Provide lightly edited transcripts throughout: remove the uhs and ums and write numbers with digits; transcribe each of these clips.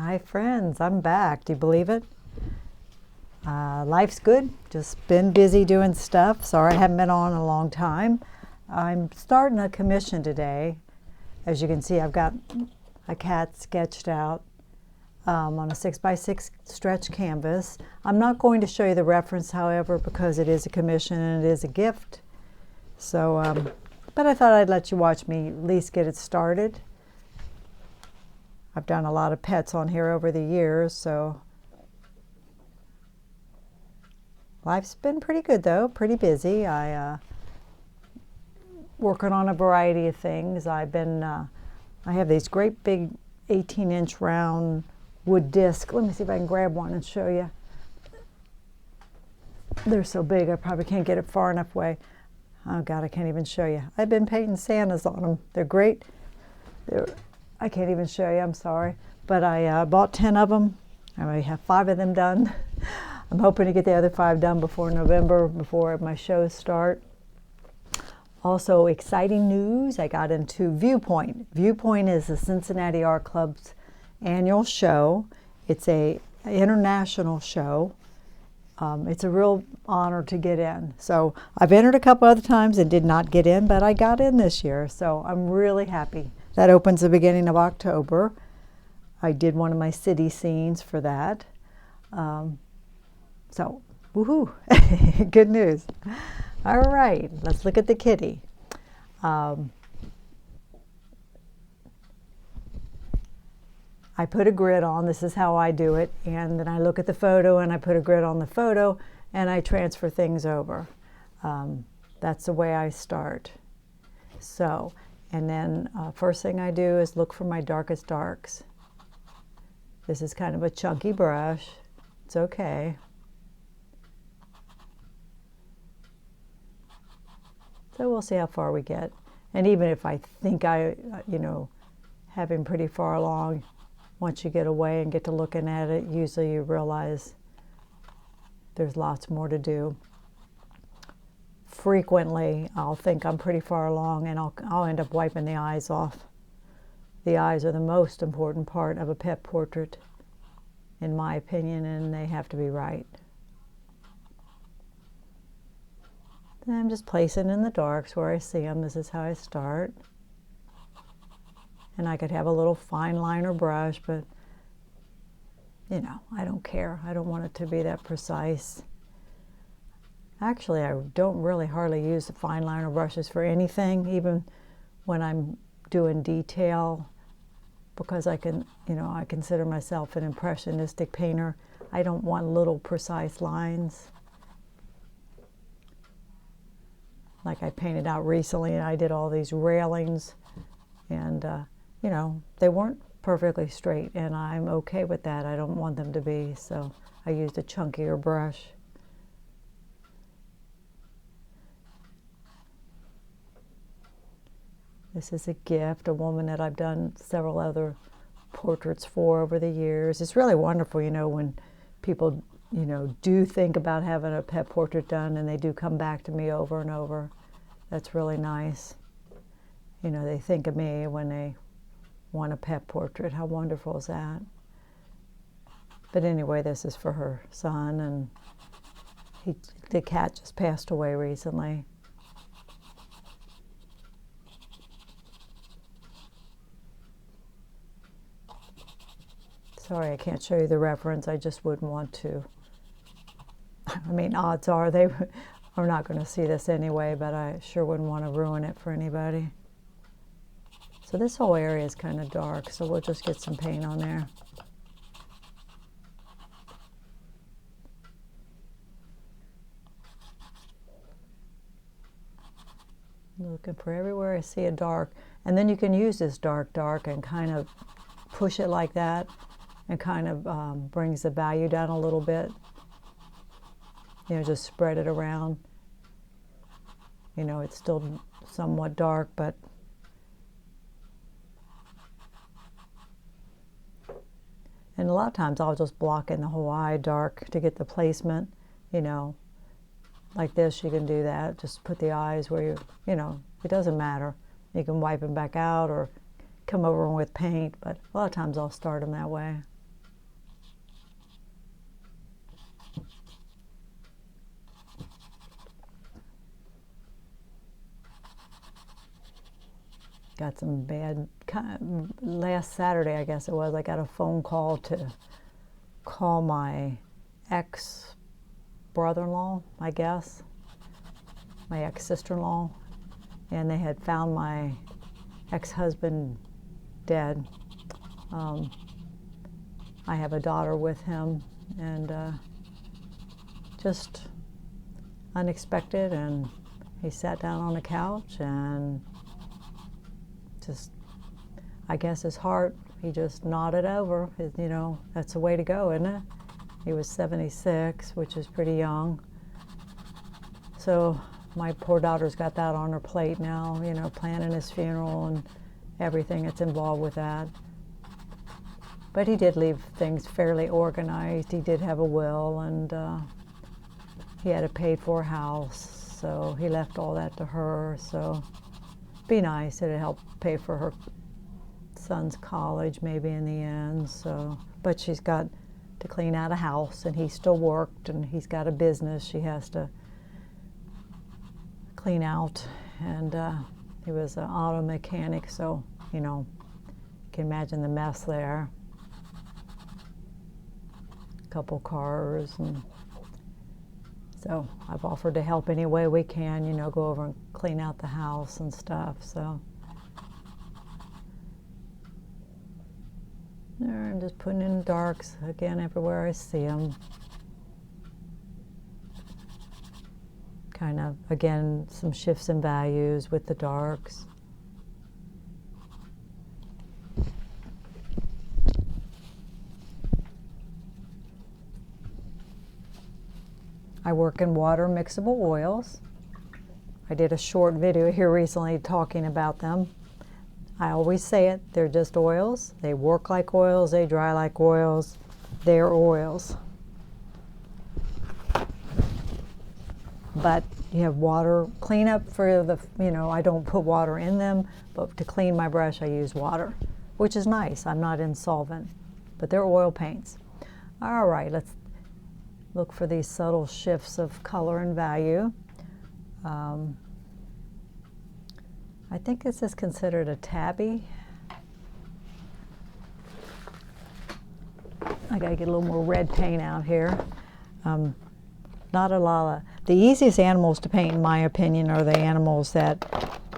Hi friends, I'm back. Do you believe it? Life's good. Just been busy doing stuff. Sorry I haven't been on in a long time. I'm starting a commission today. As you can see, I've got a cat sketched out on a 6x6 stretch canvas. I'm not going to show you the reference, however, because it is a commission and it is a gift. So, but I thought I'd let you watch me at least get it started. I've done a lot of pets on here over the years, so life's been pretty good though, pretty busy. Working on a variety of things. I have these great big 18-inch round wood disc. Let me see if I can grab one and show you. They're so big I probably can't get it far enough away. Oh God, I can't even show you. I've been painting Santas on them. They're great. I can't even show you, I'm sorry. But I bought 10 of them. I already have 5 of them done. I'm hoping to get the other 5 done before November, before my shows start. Also, exciting news, I got into Viewpoint. Viewpoint is the Cincinnati Art Club's annual show. It's an international show. It's a real honor to get in. So I've entered a couple other times and did not get in, but I got in this year, so I'm really happy. That opens the beginning of October. I did one of my city scenes for that. So, woohoo, good news. All right, let's look at the kitty. I put a grid on, this is how I do it, and then I look at the photo and I put a grid on the photo and I transfer things over. That's the way I start. So, and then first thing I do is look for my darkest darks. This is kind of a chunky brush. It's okay. So we'll see how far we get. And even if I think I, have him pretty far along, once you get away and get to looking at it, usually you realize there's lots more to do. Frequently, I'll think I'm pretty far along and I'll end up wiping the eyes off. The eyes are the most important part of a pet portrait, in my opinion, and they have to be right. Then I'm just placing in the darks where I see them. This is how I start. And I could have a little fine liner brush, but I don't care. I don't want it to be that precise. Actually, I don't really hardly use the fine liner brushes for anything, even when I'm doing detail, because I consider myself an impressionistic painter. I don't want little precise lines. Like I painted out recently, and I did all these railings, and they weren't perfectly straight, and I'm okay with that. I don't want them to be, so I used a chunkier brush. This is a gift, a woman that I've done several other portraits for over the years. It's really wonderful, when people, do think about having a pet portrait done and they do come back to me over and over. That's really nice. They think of me when they want a pet portrait. How wonderful is that? But anyway, this is for her son, and the cat just passed away recently. Sorry, I can't show you the reference. I just wouldn't want to. I mean, odds are they are not going to see this anyway, but I sure wouldn't want to ruin it for anybody. So this whole area is kind of dark, so we'll just get some paint on there. Looking for everywhere I see a dark. And then you can use this dark and kind of push it like that, and kind of brings the value down a little bit. Just spread it around. It's still somewhat dark, but and a lot of times I'll just block in the whole eye dark to get the placement. Like this, you can do that. Just put the eyes where it doesn't matter. You can wipe them back out or come over with paint, but a lot of times I'll start them that way. got some bad, last Saturday, I guess it was, I got a phone call to call my ex-brother-in-law, I guess, my ex-sister-in-law, and they had found my ex-husband dead. I have a daughter with him, and just unexpected, and he sat down on the couch and just, I guess his heart, he just nodded over. You know, that's the way to go, isn't it? He was 76, which is pretty young. So my poor daughter's got that on her plate now, you know, planning his funeral and everything that's involved with that. But he did leave things fairly organized. He did have a will, and he had a paid-for house, so he left all that to her. So it'd be nice. It'd help pay for her son's college maybe in the end. So, but she's got to clean out a house, and he still worked, and he's got a business she has to clean out, and he was an auto mechanic, so you know, you can imagine the mess there. A couple cars, and so I've offered to help any way we can, you know, go over and clean out the house and stuff. So there, I'm just putting in darks again everywhere I see them. Kind of, again, some shifts in values with the darks. I work in water mixable oils. I did a short video here recently talking about them. I always say it, they're just oils. They work like oils, they dry like oils. They're oils. But you have water cleanup for the, you know, I don't put water in them, but to clean my brush I use water, which is nice. I'm not in solvent, but they're oil paints. All right, let's look for these subtle shifts of color and value. I think this is considered a tabby. I gotta get a little more red paint out here. Not a lot of, the easiest animals to paint in my opinion are the animals that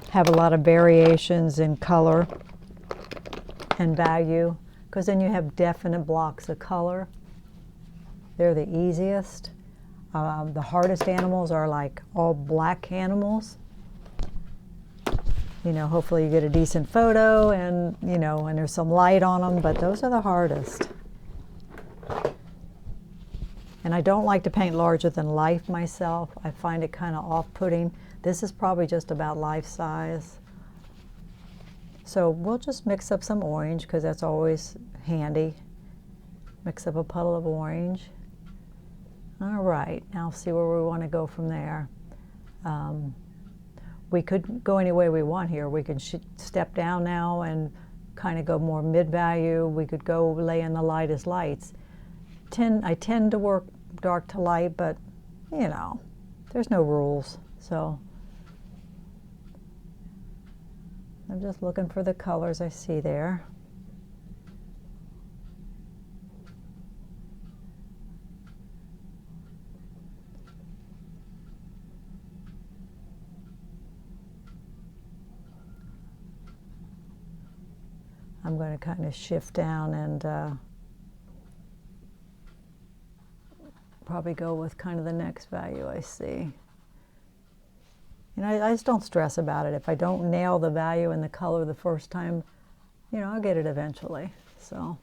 have a lot of variations in color and value, because then you have definite blocks of color. They're the easiest. The hardest animals are like all black animals. You know, hopefully you get a decent photo and, you know, and there's some light on them, but those are the hardest. And I don't like to paint larger than life myself. I find it kind of off-putting. This is probably just about life size. So we'll just mix up some orange, because that's always handy. Mix up a puddle of orange. All right, now see where we want to go from there. We could go any way we want here. We could step down now and kind of go more mid-value. We could go lay in the lightest lights. I tend to work dark to light, but you know, there's no rules. So I'm just looking for the colors I see there. I'm going to kind of shift down and probably go with kind of the next value I see. And I just don't stress about it. If I don't nail the value and the color the first time, you know, I'll get it eventually. So.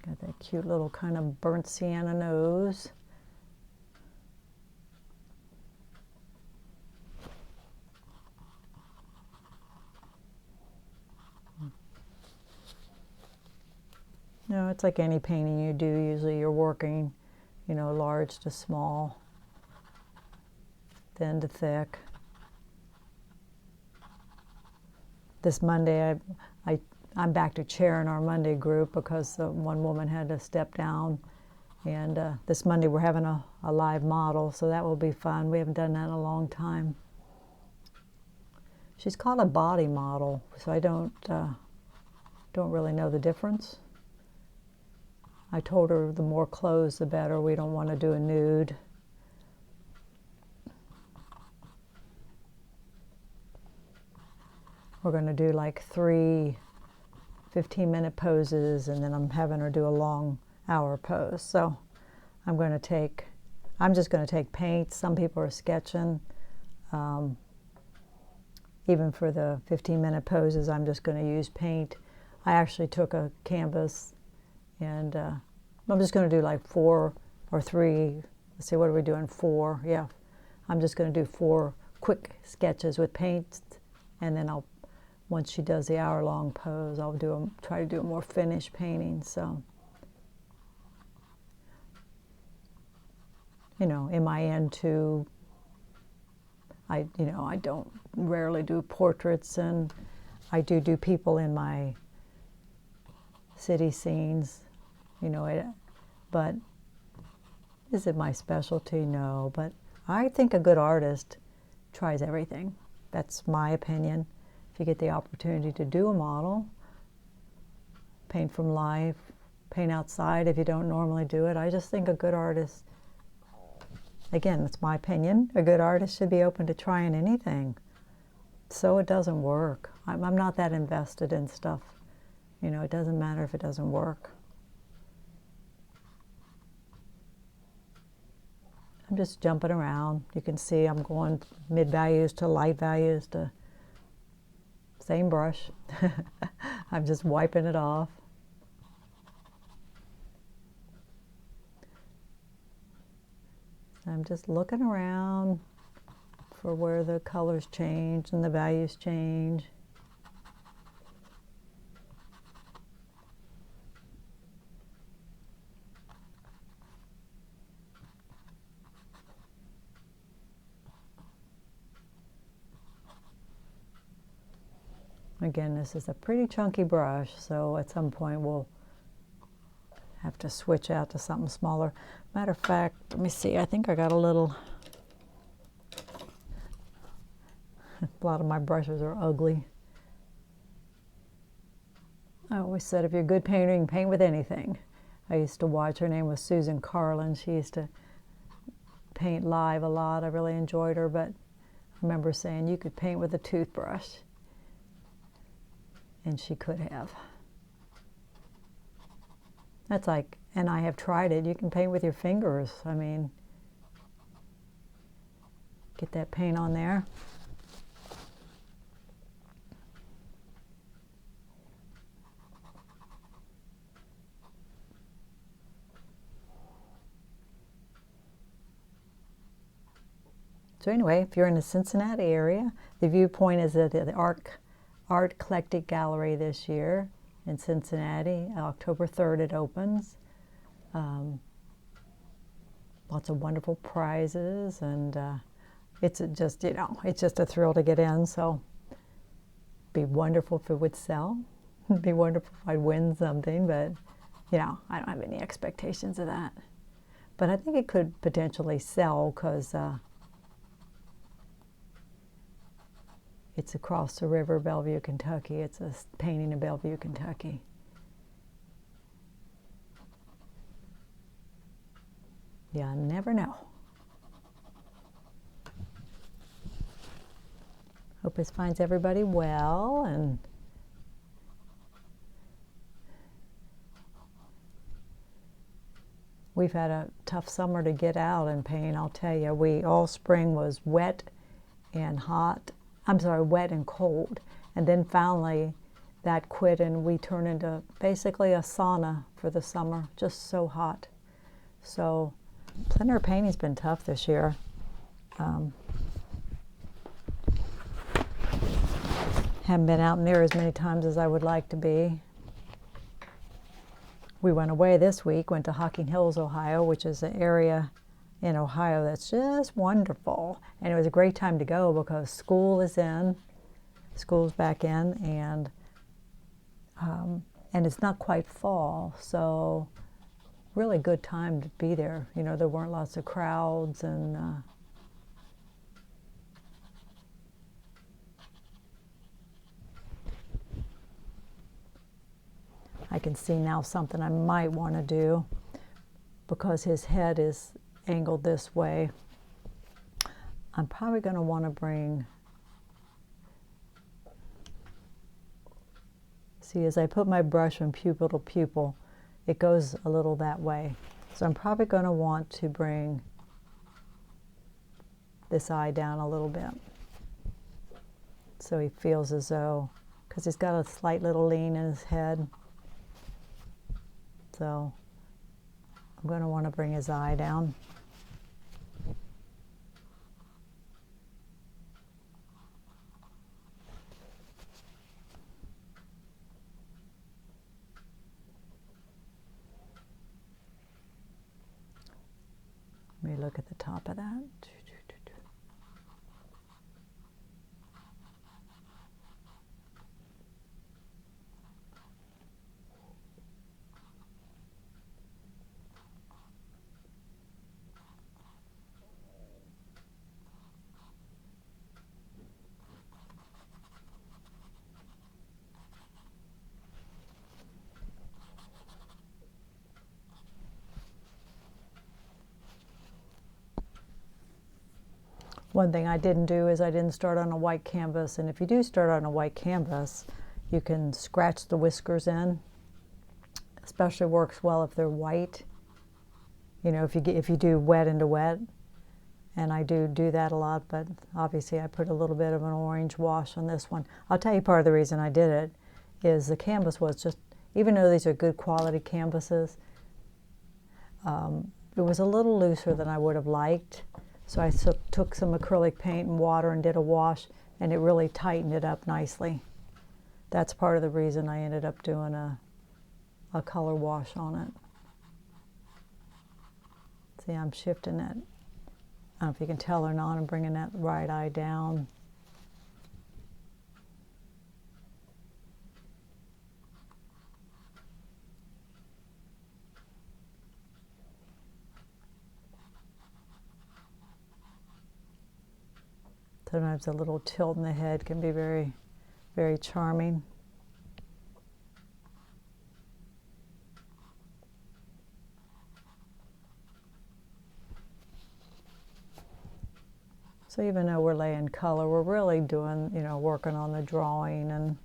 Got that cute little kind of burnt sienna nose. No, it's like any painting you do. Usually you're working, you know, large to small, thin to thick. This Monday I I'm back to chairing our Monday group because one woman had to step down. And this Monday we're having a live model, so that will be fun. We haven't done that in a long time. She's called a body model, so I don't really know the difference. I told her the more clothes the better. We don't want to do a nude. We're going to do like 3 15-minute poses, and then I'm having her do a long hour pose. So I'm just going to take paint. Some people are sketching. Even for the 15-minute poses, I'm just going to use paint. I actually took a canvas, and I'm just going to do like 4 or 3. Let's see, what are we doing? 4. Yeah. I'm just going to do 4 quick sketches with paint, and then once she does the hour-long pose, I'll try to do a more finished painting. So, in my end too, I don't rarely do portraits, and I do people in my city scenes, but is it my specialty? No, but I think a good artist tries everything. That's my opinion. If you get the opportunity to do a model, paint from life, paint outside if you don't normally do it, I just think a good artist, again, that's my opinion, a good artist should be open to trying anything. So it doesn't work. I'm not that invested in stuff. It doesn't matter if it doesn't work. I'm just jumping around. You can see I'm going mid values to light values to same brush. I'm just wiping it off. I'm just looking around for where the colors change and the values change. Again, this is a pretty chunky brush, so at some point we'll have to switch out to something smaller. Matter of fact, let me see, I think I got a lot of my brushes are ugly. I always said if you're a good painter, you can paint with anything. I used to watch, her name was Susan Carlin. She used to paint live a lot. I really enjoyed her, but I remember saying you could paint with a toothbrush. And she could have. That's like, and I have tried it, you can paint with your fingers. I mean, get that paint on there. So anyway, if you're in the Cincinnati area, the viewpoint is at the Art Eclectic Gallery this year in Cincinnati. October 3rd it opens. Lots of wonderful prizes, and it's just a thrill to get in. So it'd be wonderful if it would sell. It'd be wonderful if I'd win something, but I don't have any expectations of that. But I think it could potentially sell because it's across the river, Bellevue, Kentucky. It's a painting in Bellevue, Kentucky. Yeah, I never know. Hope this finds everybody well, and we've had a tough summer to get out and paint, I'll tell you. All spring was wet and hot. Wet and cold. And then finally that quit, and we turned into basically a sauna for the summer, just so hot. So plein air painting's been tough this year. Haven't been out near as many times as I would like to be. We went away this week, went to Hocking Hills, Ohio, which is an area in Ohio that's just wonderful. And it was a great time to go because school's back in, and And it's not quite fall, so really good time to be there. You know, there weren't lots of crowds, and I can see now something I might want to do, because his head is angled this way. I'm probably going to want to bring, see, as I put my brush from pupil to pupil, it goes a little that way. So I'm probably going to want to bring this eye down a little bit, so he feels as though, because he's got a slight little lean in his head. So I'm going to want to bring his eye down. Let me look at the top of that. One thing I didn't do is I didn't start on a white canvas, and if you do start on a white canvas, you can scratch the whiskers in. Especially works well if they're white. You know, if you do wet into wet, and I do that a lot, but obviously I put a little bit of an orange wash on this one. I'll tell you part of the reason I did it is the canvas was just, even though these are good quality canvases, it was a little looser than I would have liked. So I took some acrylic paint and water and did a wash, and it really tightened it up nicely. That's part of the reason I ended up doing a color wash on it. See, I'm shifting it. I don't know if you can tell or not. I'm bringing that right eye down. Sometimes a little tilt in the head can be very, very charming. So even though we're laying color, we're really doing, you know, working on the drawing. And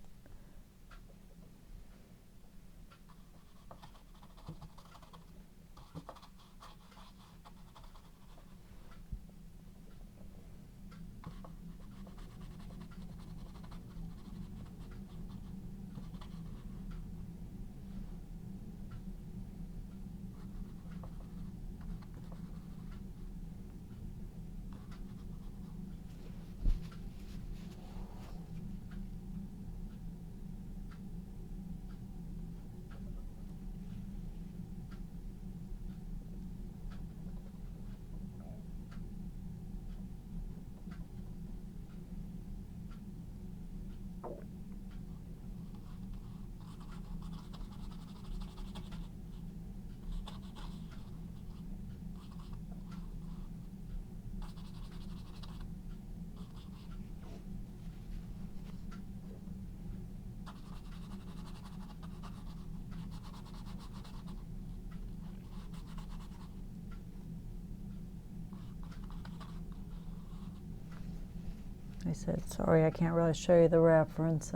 I said, sorry, I can't really show you the reference.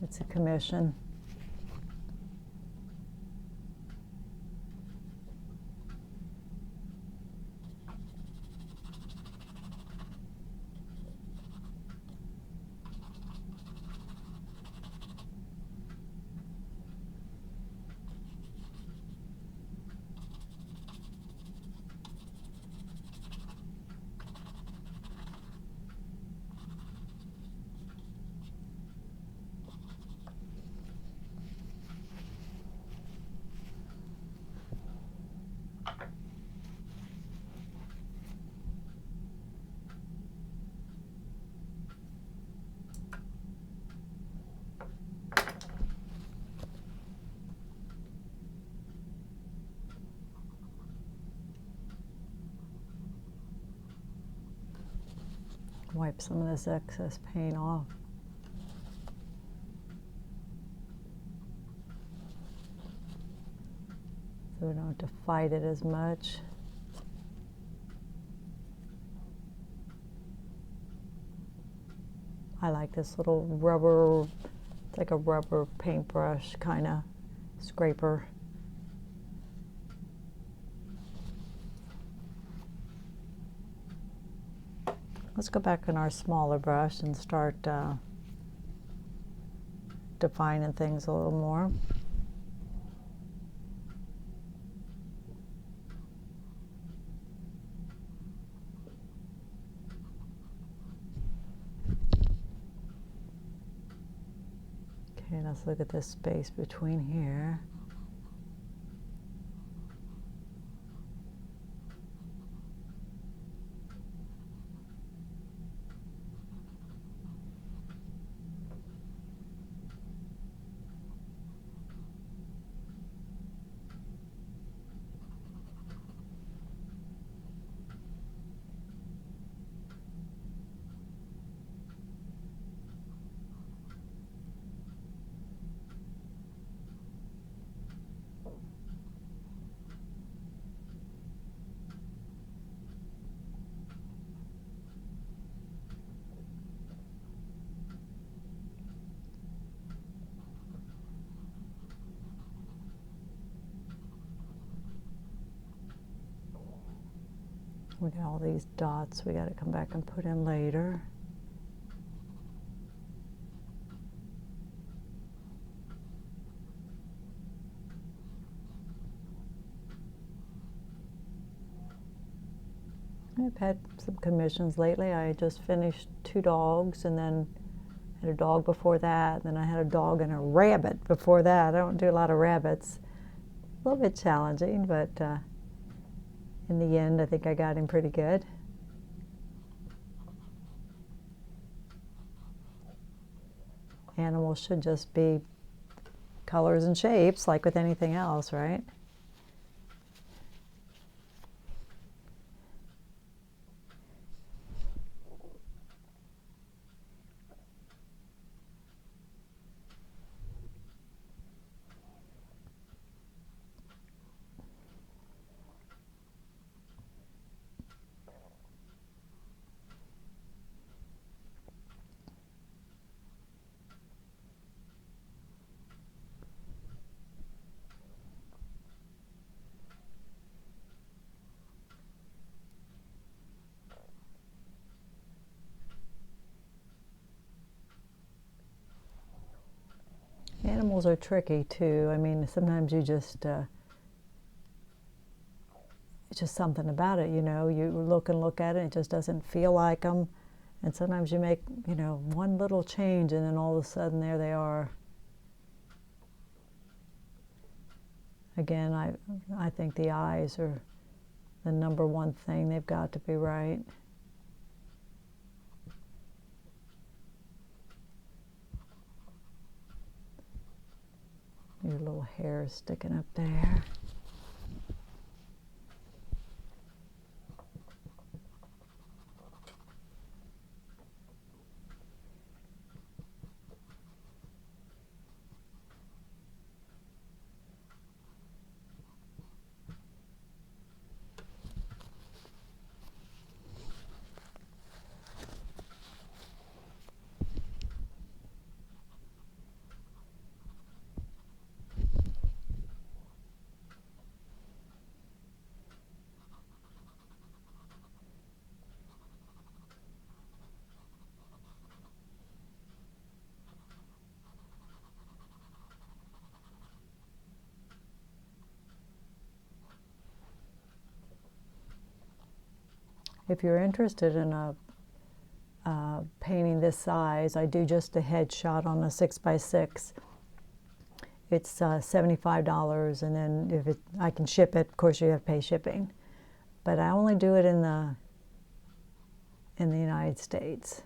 It's a commission. Wipe some of this excess paint off. So we don't have to fight it as much. I like this little rubber, it's like a rubber paintbrush kind of scraper. Let's go back in our smaller brush and start defining things a little more. Okay, let's look at this space between here. We got all these dots we got to come back and put in later. I've had some commissions lately. I just finished 2 dogs, and then had a dog before that, and then I had a dog and a rabbit before that. I don't do a lot of rabbits. A little bit challenging, but in the end, I think I got him pretty good. Animals should just be colors and shapes, like with anything else, right? Animals are tricky too. I mean, sometimes you just, it's just something about it, you know. You look and look at it, it just doesn't feel like them. And sometimes you make, you know, one little change and then all of a sudden there they are. Again, I think the eyes are the #1 thing. They've got to be right. Your little hair sticking up there. If you're interested in a painting this size, I do just a headshot on a 6x6. It's $75, and then if I can ship it, of course you have to pay shipping. But I only do it in the United States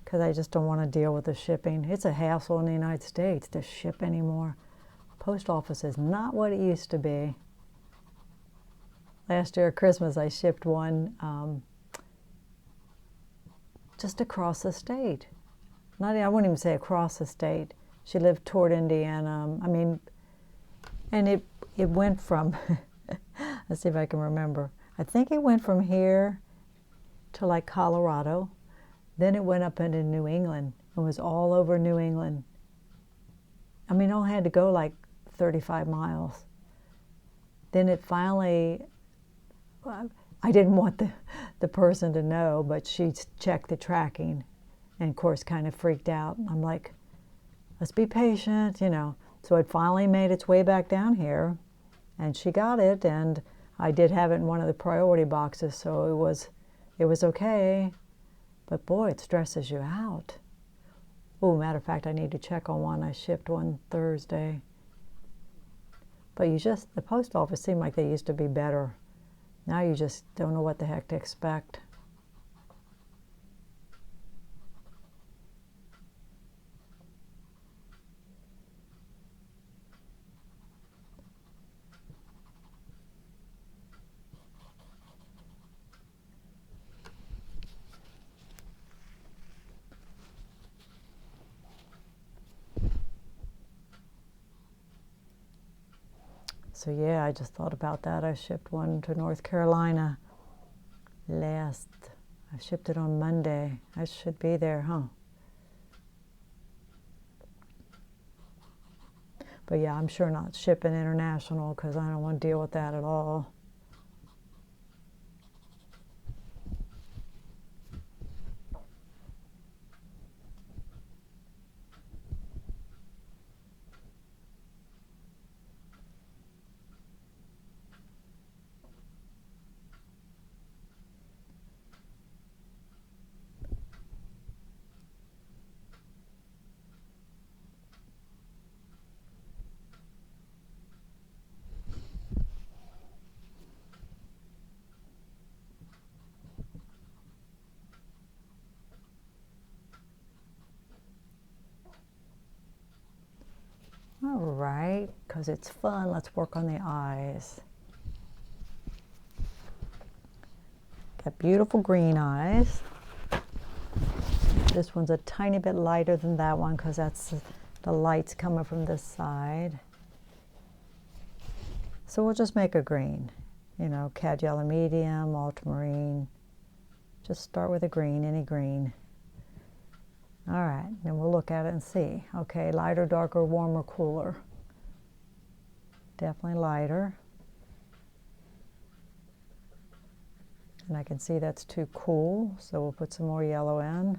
because I just don't want to deal with the shipping. It's a hassle in the United States to ship anymore. Post office is not what it used to be. Last year at Christmas, I shipped one just across the state. I wouldn't even say across the state. She lived toward Indiana. And it went from, let's see if I can remember. I think it went from here to like Colorado. Then it went up into New England. It was all over New England. I only had to go like 35 miles. Then it finally, I didn't want the person to know, but she checked the tracking and of course kind of freaked out. I'm like, let's be patient, So it finally made its way back down here and she got it, and I did have it in one of the priority boxes, so it was okay. But boy, it stresses you out. Oh, matter of fact, I need to check on one. I shipped one Thursday. But the post office seemed like they used to be better. Now you just don't know what the heck to expect. So yeah, I just thought about that. I shipped one to North Carolina I shipped it on Monday. I should be there, huh? But yeah, I'm sure not shipping international because I don't want to deal with that at all. All right, because it's fun, let's work on the eyes. Got beautiful green eyes. This one's a tiny bit lighter than that one because that's the light's coming from this side. So we'll just make a green, cad yellow medium, ultramarine. Just start with a green, any green. All right, then we'll look at it and see. Okay, lighter, darker, warmer, cooler. Definitely lighter. And I can see that's too cool, so we'll put some more yellow in.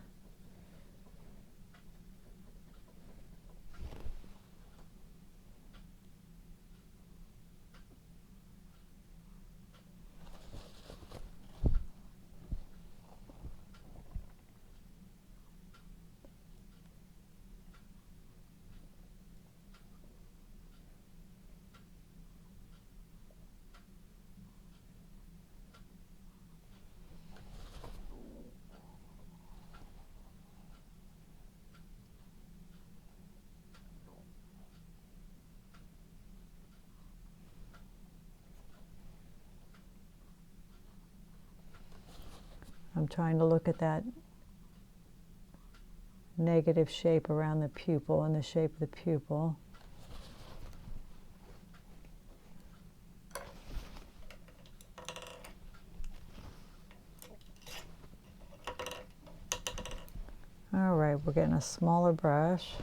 I'm trying to look at that negative shape around the pupil and the shape of the pupil. All right, we're getting a smaller brush.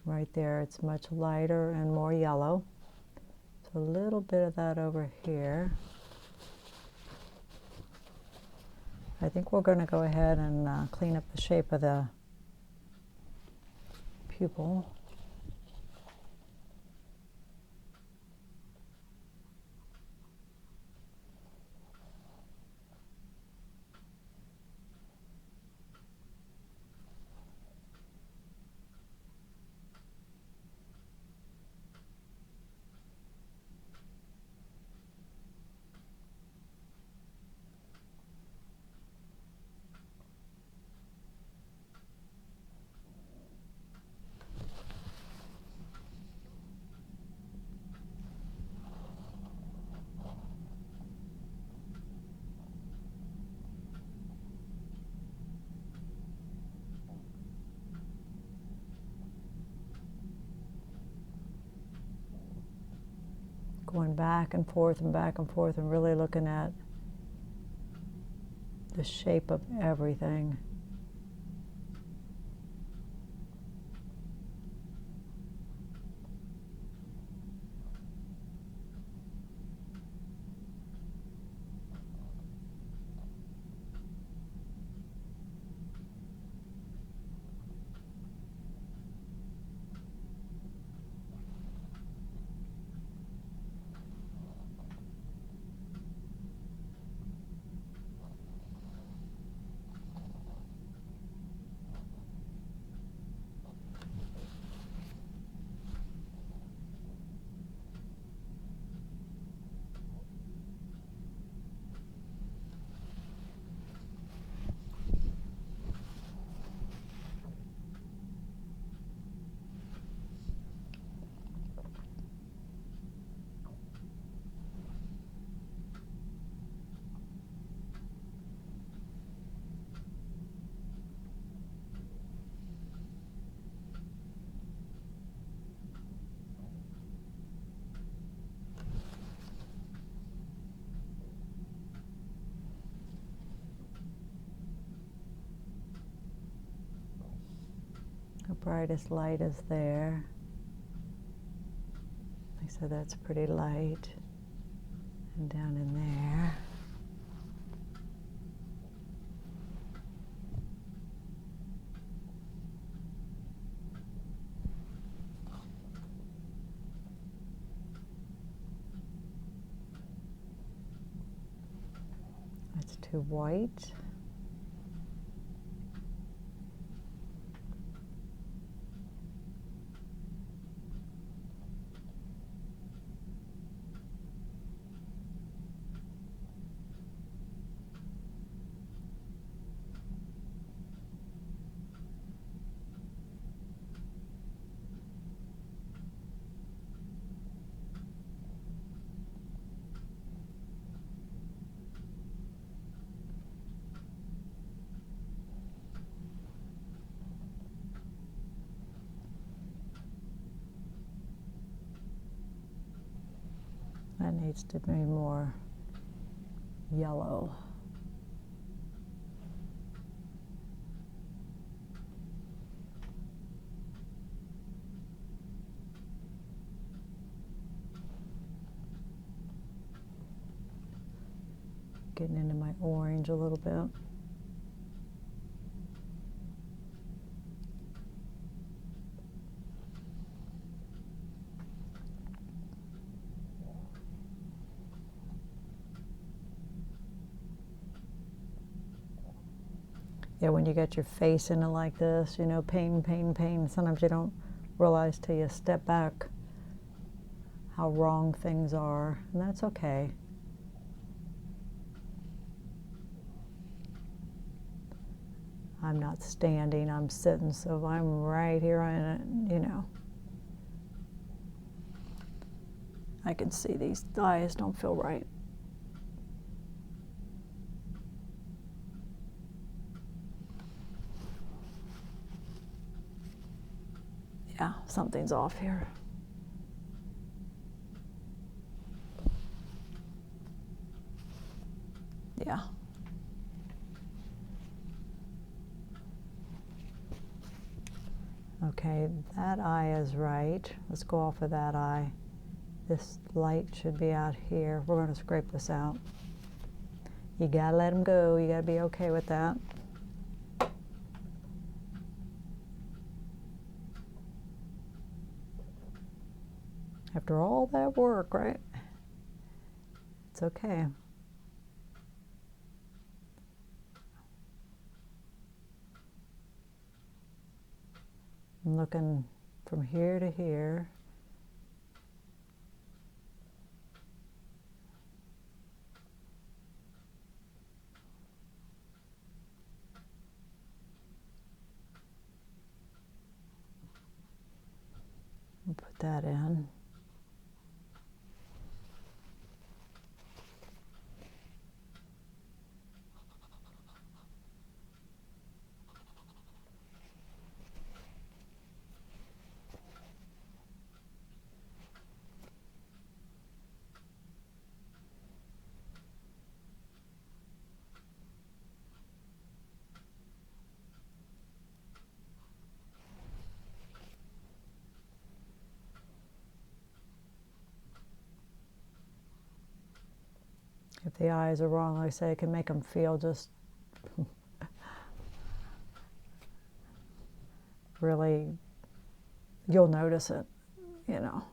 Right there, it's much lighter and more yellow. So a little bit of that over here. I think we're going to go ahead and clean up the shape of the pupil. going back and forth and really looking at the shape of everything. The brightest light is there. Like I said, that's pretty light. And down in there. That's too white. That needs to be more yellow. Getting into my orange a little bit. Yeah, when you get your face in it like this, you know, pain, pain, pain, sometimes you don't realize till you step back how wrong things are, and that's okay. I'm not standing, I'm sitting, so I'm right here in it, you know. I can see these eyes don't feel right. Yeah, something's off here. Yeah. Okay, that eye is right. Let's go off of that eye. This light should be out here. We're going to scrape this out. You gotta let them go. You gotta be okay with that. After all that work, right? It's okay. I'm looking from here to here. We'll put that in. the eyes are wrong, like I say, it can make them feel just really, you'll notice it, you know.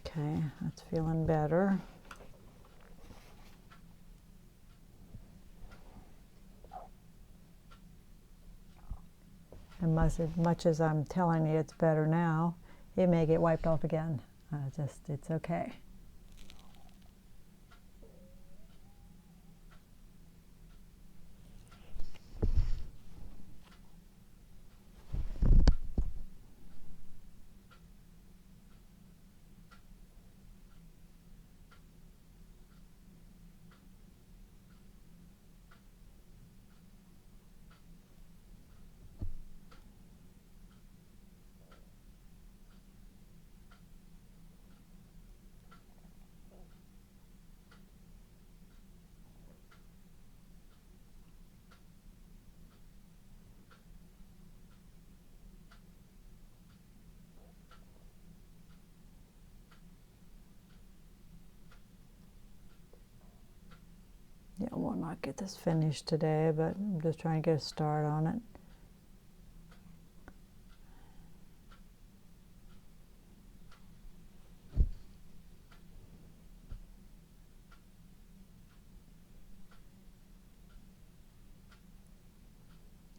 Okay, that's feeling better. And much as I'm telling you it's better now, it may get wiped off again. It's okay. Yeah, we'll not get this finished today, but I'm just trying to get a start on it.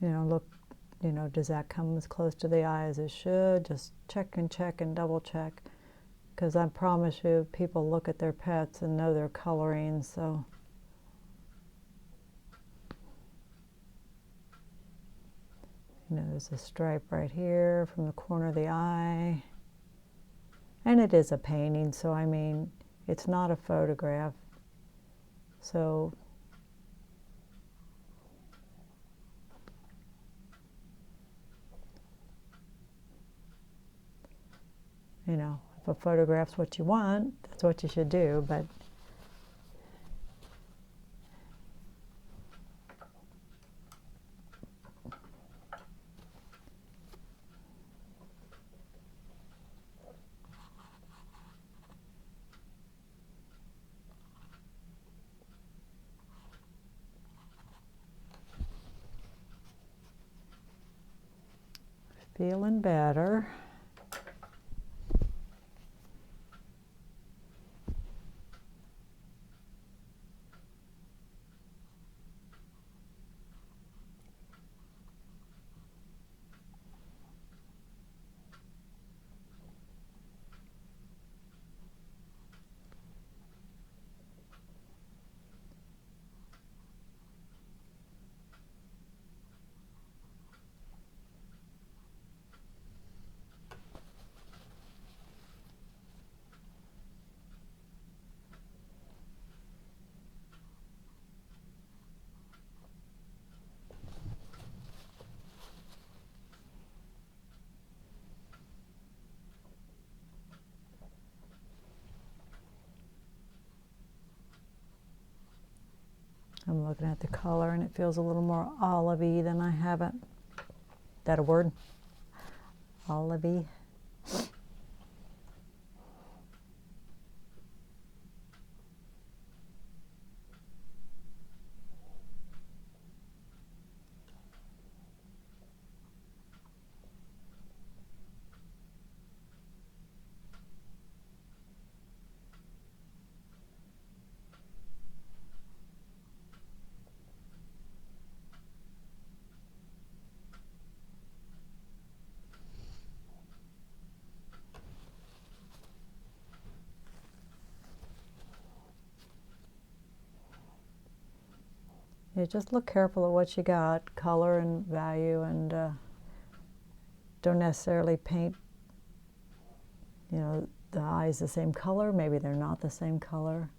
You know, look, you know, does that come as close to the eye as it should? Just check and double check. Because I promise you, people look at their pets and know their coloring, so. You know, there's a stripe right here from the corner of the eye. And it is a painting, so I mean, it's not a photograph. So, you know, if a photograph's what you want, that's what you should do, but feeling better. I'm looking at the color and it feels a little more olivey than I have it. Is that a word? Olivey. Yeah, just look careful at what you got, color and value, and don't necessarily paint, you know, the eyes the same color. Maybe they're not the same color.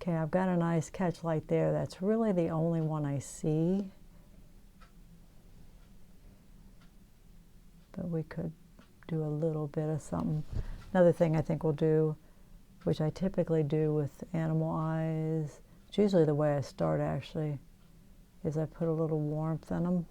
Okay, I've got a nice catch light there. That's really the only one I see. But we could do a little bit of something. Another thing I think we'll do, which I typically do with animal eyes, it's usually the way I start actually, is I put a little warmth in them.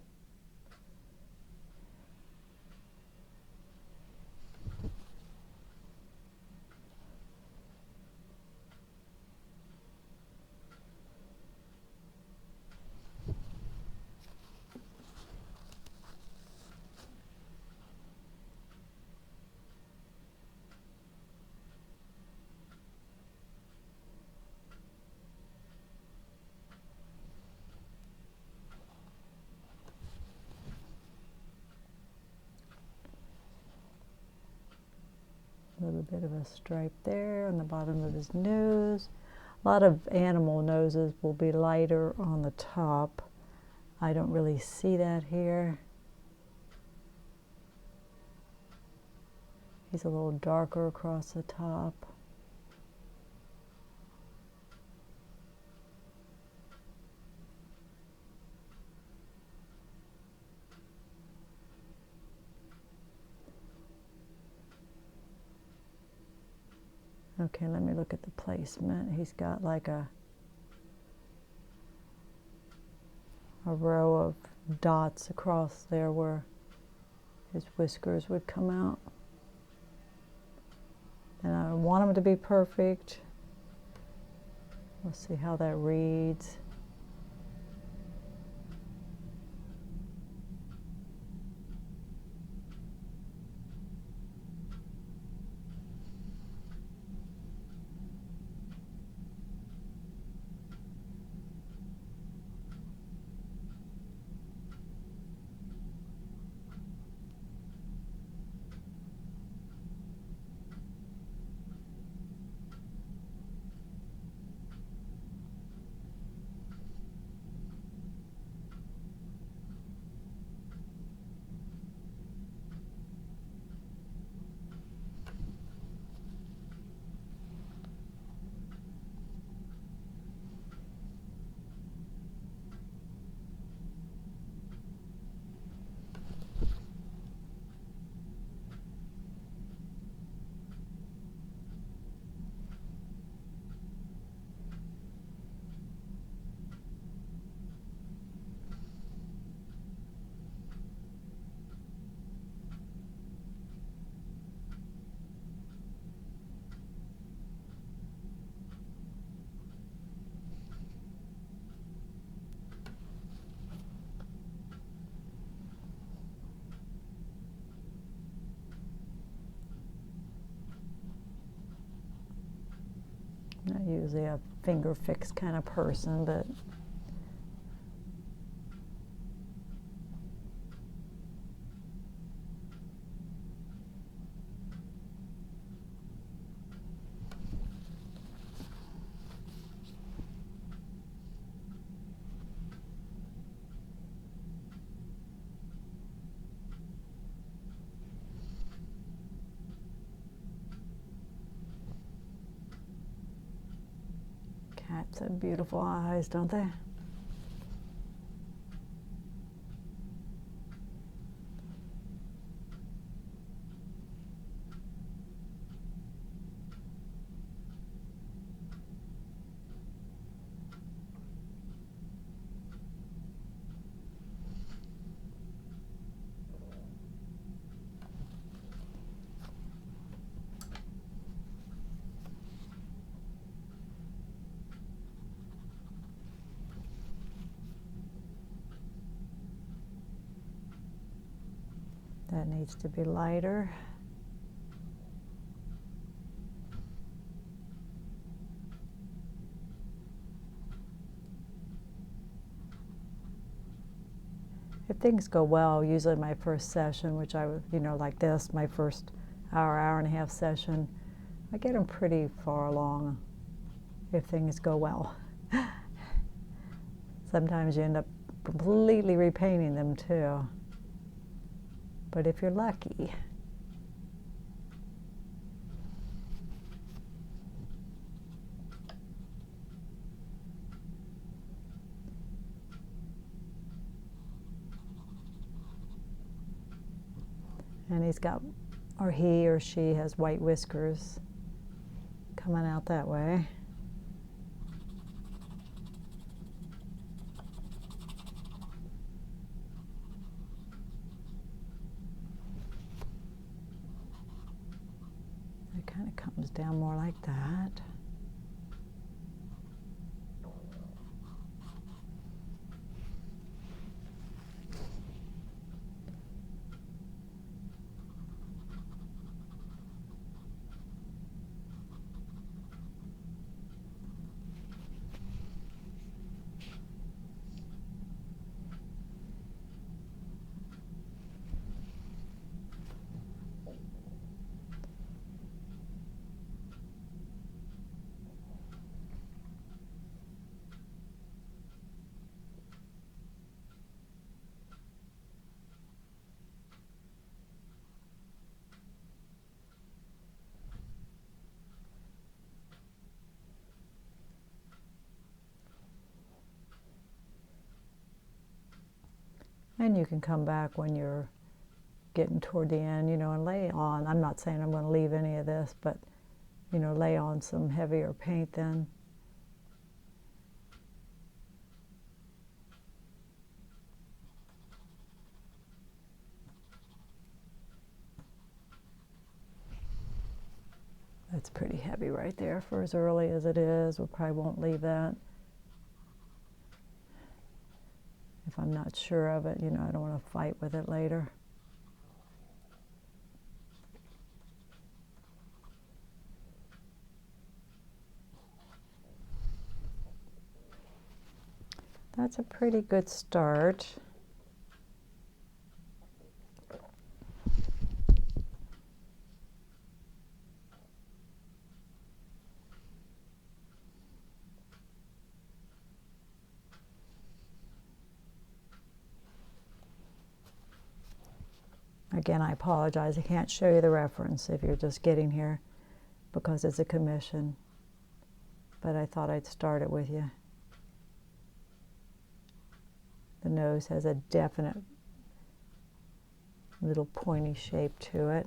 A little bit of a stripe there on the bottom of his nose. A lot of animal noses will be lighter on the top. I don't really see that here. He's a little darker across the top. Okay, let me look at the placement. He's got like a row of dots across there where his whiskers would come out. And I want them to be perfect. Let's see how that reads. Not usually a finger fix kind of person, but cats have beautiful eyes, don't they? That needs to be lighter. If things go well, usually my first session, which I would, like this, my first hour and a half session, I get them pretty far along if things go well. Sometimes you end up completely repainting them too. But if you're lucky. And he's got or he or she has white whiskers coming out that way. It kind of comes down more like that. And you can come back when you're getting toward the end, you know, and lay on. I'm not saying I'm going to leave any of this, but, you know, lay on some heavier paint then. That's pretty heavy right there for as early as it is. We probably won't leave that. If I'm not sure of it, you know, I don't want to fight with it later. That's a pretty good start. Again, I apologize. I can't show you the reference if you're just getting here because it's a commission. But I thought I'd start it with you. The nose has a definite little pointy shape to it.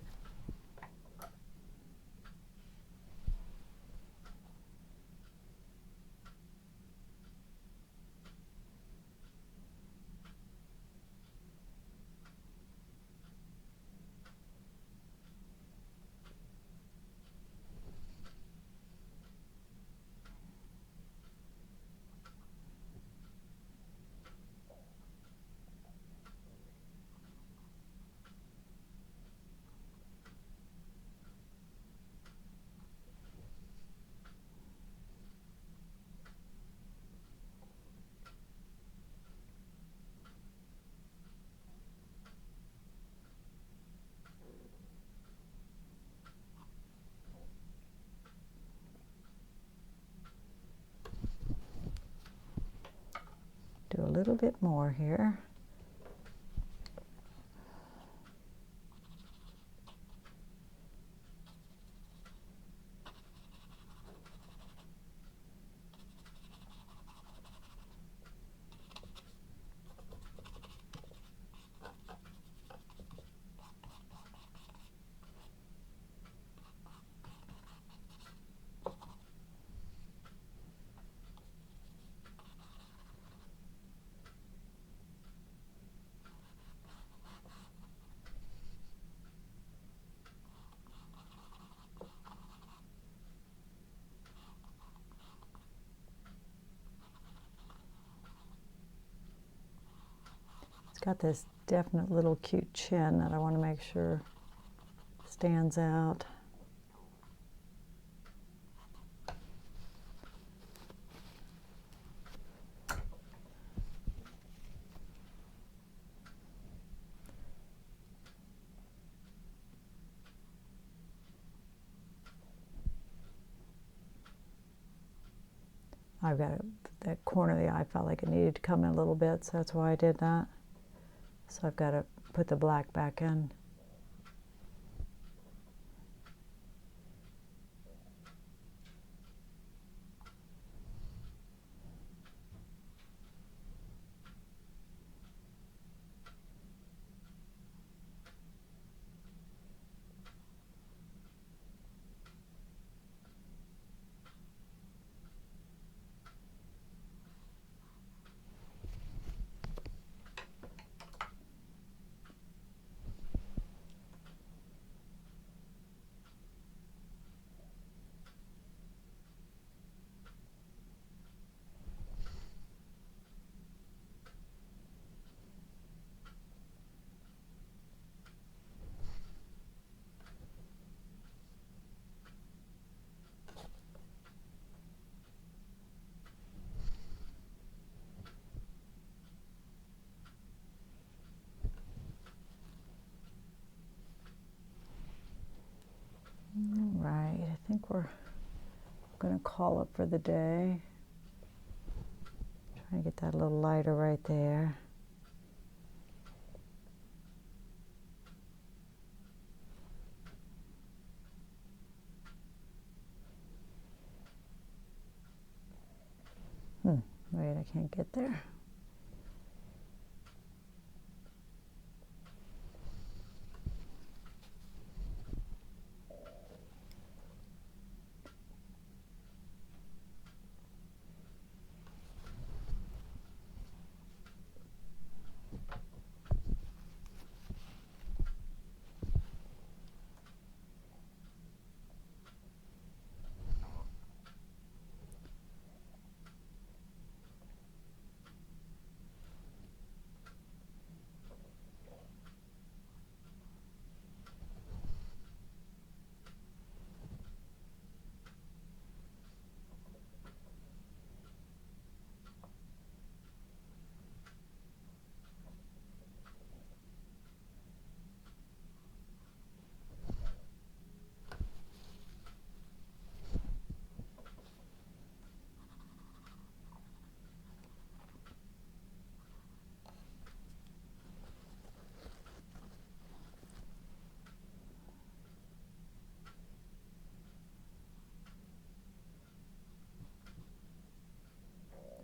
Do a little bit more here. It's got this definite little cute chin that I want to make sure stands out. I've got that corner of the eye felt like it needed to come in a little bit, so that's why I did that. So I've got to put the black back in. before I'm going to call it for the day. Trying to get that a little lighter right there. Wait, I can't get there.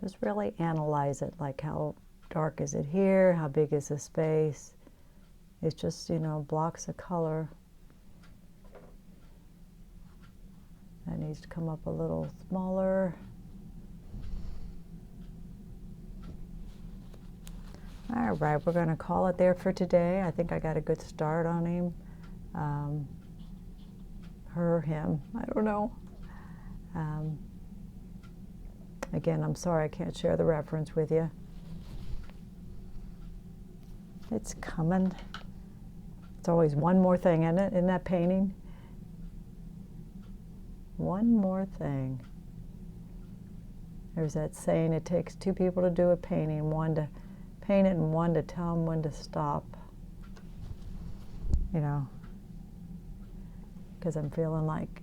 Just really analyze it, like how dark is it here, how big is the space. It's just, you know, blocks of color. That needs to come up a little smaller. All right, we're going to call it there for today. I think I got a good start on him. Her, him, I don't know. Again, I'm sorry I can't share the reference with you. It's coming. It's always one more thing, isn't it, in that painting? One more thing. There's that saying, it takes two people to do a painting, one to paint it and one to tell them when to stop. You know, because I'm feeling like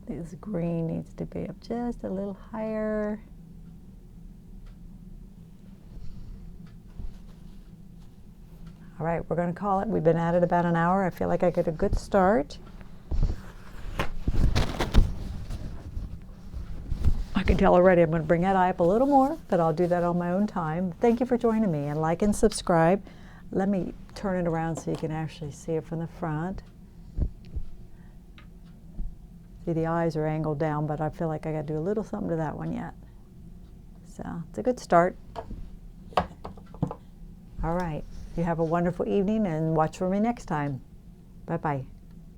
this green needs to be up just a little higher. All right, we're going to call it. We've been at it about an hour. I feel like I get a good start. I can tell already I'm going to bring that eye up a little more, but I'll do that on my own time. Thank you for joining me, and like and subscribe. Let me turn it around so you can actually see it from the front. See, the eyes are angled down, but I feel like I got to do a little something to that one yet. So it's a good start. All right. You have a wonderful evening, and watch for me next time. Bye-bye.